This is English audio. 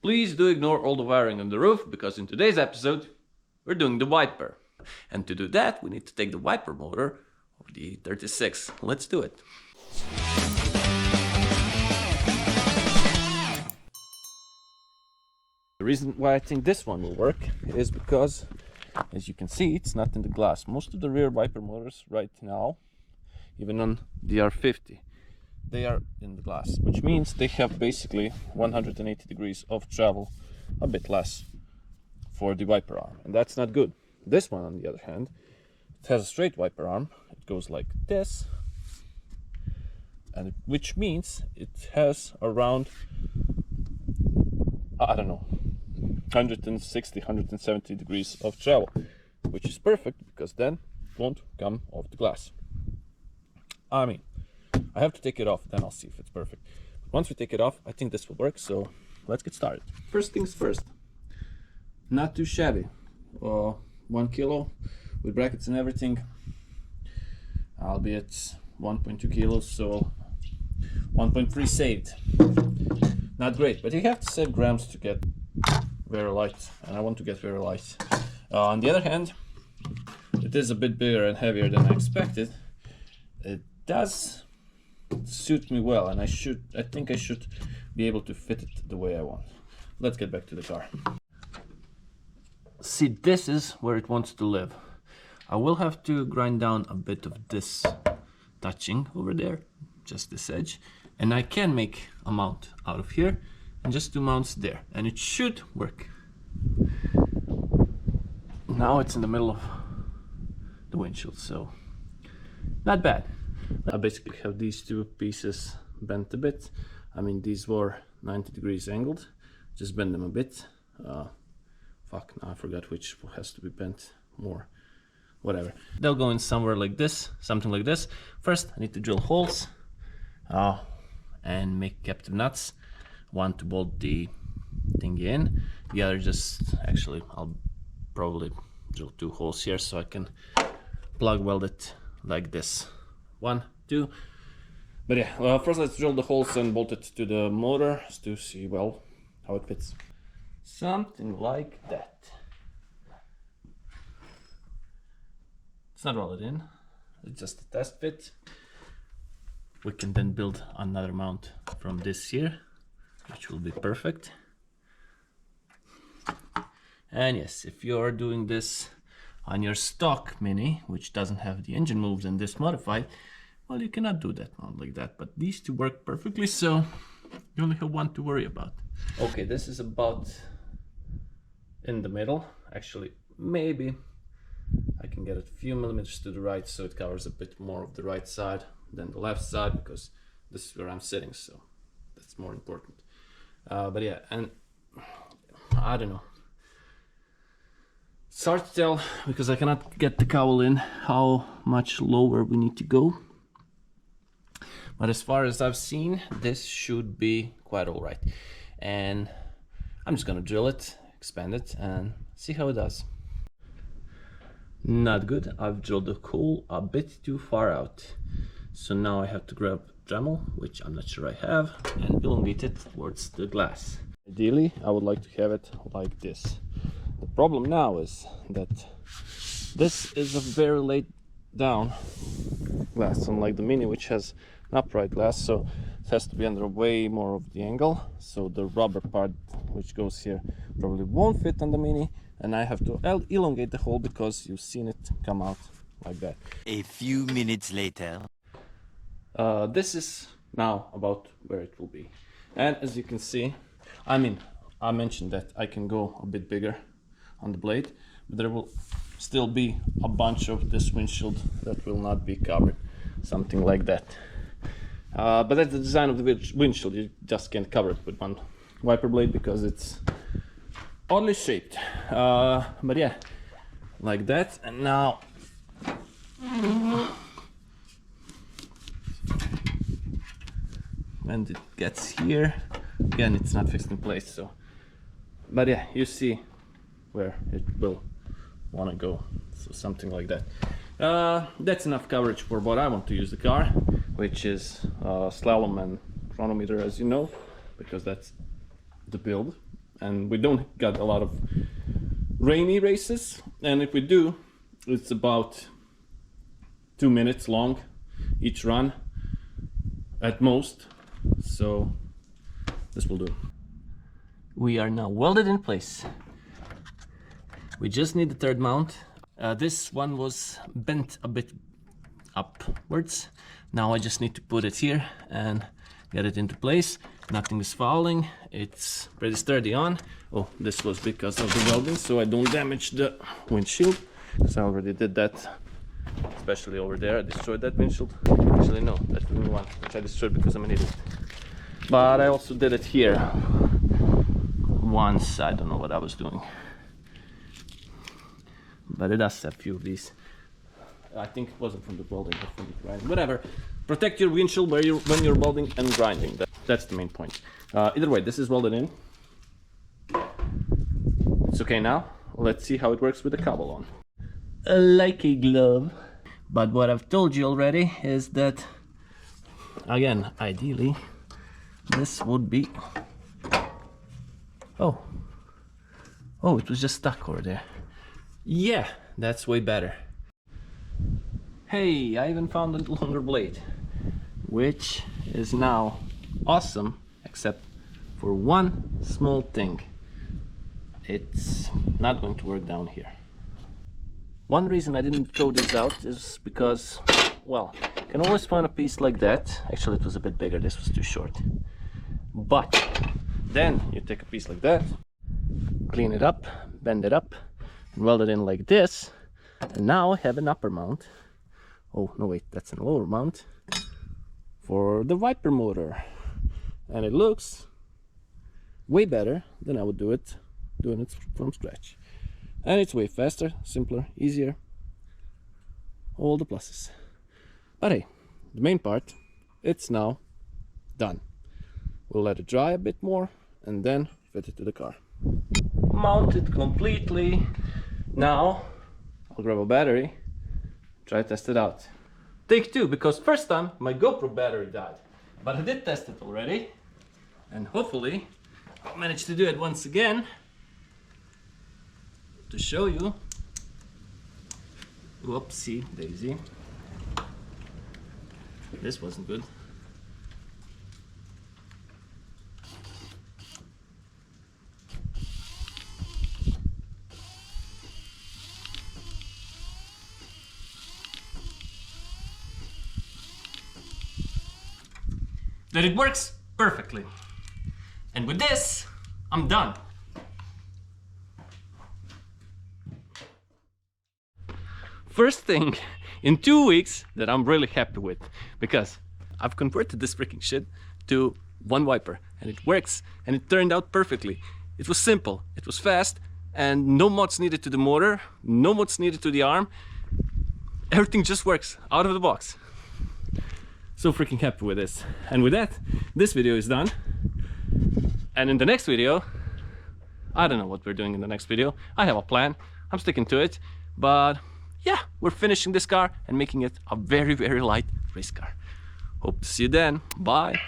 Please do ignore all the wiring on the roof, because in today's episode we're doing the wiper. And to do that we need to take the wiper motor of the R36. Let's do it. The reason why I think this one will work is because, as you can see, it's not in the glass. Most of the rear wiper motors right now, even on the R50, they are in the glass, which means they have basically 180 degrees of travel, a bit less, for the wiper arm, and that's not good. This one, on the other hand, it has a straight wiper arm. It goes like this, and which means it has around, I don't know, 160, 170 degrees of travel, which is perfect because then it won't come off the glass. I mean, I have to take it off, then I'll see if it's perfect. Once we take it off, I think this will work, so let's get started. First things first, not too shabby. 1 kilo with brackets and everything. I'll be at 1.2 kilos, so 1.3 saved. Not great, but you have to save grams to get very light, and I want to get very light. On the other hand, it is a bit bigger and heavier than I expected. It does suit me well, and I think I should be able to fit it the way I want. Let's get back to the car. See, this is where it wants to live. I will have to grind down a bit of this touching over there, just this edge, and I can make a mount out of here and just 2 mounts there, and it should work. Now it's in the middle of the windshield, so not bad. I basically have these two pieces bent a bit. I mean, these were 90 degrees angled. Just bend them a bit. Fuck, now I forgot which has to be bent more. Whatever. They'll go in somewhere like this, something like this. First, I need to drill holes and make captive nuts. One to bolt the thing in. The other actually, I'll probably drill 2 holes here so I can plug weld it like this. 1, 2. But yeah, first let's drill the holes and bolt it to the motor to see, well, how it fits. Something like that. It's not welded in, it's just a test fit. We can then build another mount from this here, which will be perfect. And yes, if you're doing this on your stock Mini, which doesn't have the engine moves and this modified, well, you cannot do that mount like that, but these two work perfectly, so you only have one to worry about. Okay, this is about in the middle. Actually, maybe I can get a few millimeters to the right so it covers a bit more of the right side than the left side, because this is where I'm sitting, so that's more important. But yeah, and I don't know. It's hard to tell because I cannot get the cowl in how much lower we need to go. But as far as I've seen, this should be quite alright. And I'm just gonna drill it, expand it, and see how it does. Not good. I've drilled the hole a bit too far out. So now I have to grab Dremel, which I'm not sure I have, and elongate it towards the glass. Ideally, I would like to have it like this. The problem now is that this is a very laid down glass, unlike the Mini, which has an upright glass, so it has to be under way more of the angle. So the rubber part which goes here probably won't fit on the Mini, and I have to elongate the hole because you've seen it come out like that. A few minutes later. This is now about where it will be, and as you can see, I mean, I mentioned that I can go a bit bigger on the blade, but there will still be a bunch of this windshield that will not be covered, something like that. But that's the design of the windshield. You just can't cover it with one wiper blade because it's oddly shaped. But yeah, like that. And now when it gets here, again, it's not fixed in place, so, but yeah, you see where it will want to go, so something like that. That's enough coverage for what I want to use the car, which is slalom and chronometer, as you know, because that's the build. and we don't got a lot of rainy races, and if we do, it's about 2 minutes long each run at most, so this will do. We are now welded in place. We just need the third mount. This one was bent a bit upwards. Now I just need to put it here and get it into place. Nothing is fouling. It's pretty sturdy on. Oh, this was because of the welding, so I don't damage the windshield, because I already did that, especially over there. I destroyed that windshield. Actually no, that's the new one, which I destroyed because I'm an idiot. But I also did it here once. I don't know what I was doing, but it does have a few of these. I think it wasn't from the welding, but from the grinding. Whatever. Protect your windshield when you're welding and grinding. That's the main point. Either way, this is welded in. It's okay now. Let's see how it works with the cobble on. Like a glove. But what I've told you already is that, again, ideally, this would be... Oh, it was just stuck over there. Yeah, that's way better. Hey, I even found a longer blade, which is now awesome, except for one small thing. It's not going to work down here. One reason I didn't throw this out is because, well, you can always find a piece like that. Actually, it was a bit bigger, this was too short. But then you take a piece like that, clean it up, bend it up, and weld it in like this, and now I have an upper mount. Oh, no wait, that's a lower mount for the Viper motor. And it looks way better than I would do it doing it from scratch. And it's way faster, simpler, easier. All the pluses. But hey, the main part, it's now done. We'll let it dry a bit more and then fit it to the car. Mounted completely. Now I'll grab a battery, try to test it out. Take two, because first time my GoPro battery died. But I did test it already, and hopefully I'll manage to do it once again to show you. Whoopsie daisy. This wasn't good. That it works perfectly. And with this, I'm done. First thing in 2 weeks that I'm really happy with, because I've converted this freaking shit to one wiper, and it works, and it turned out perfectly. It was simple, it was fast, and no mods needed to the motor, no mods needed to the arm. Everything just works out of the box. So freaking happy with this. And with that, this video is done. And in the next video, I don't know what we're doing in the next video. I have a plan, I'm sticking to it. But yeah, we're finishing this car and making it a very, very light race car. Hope to see you then. Bye.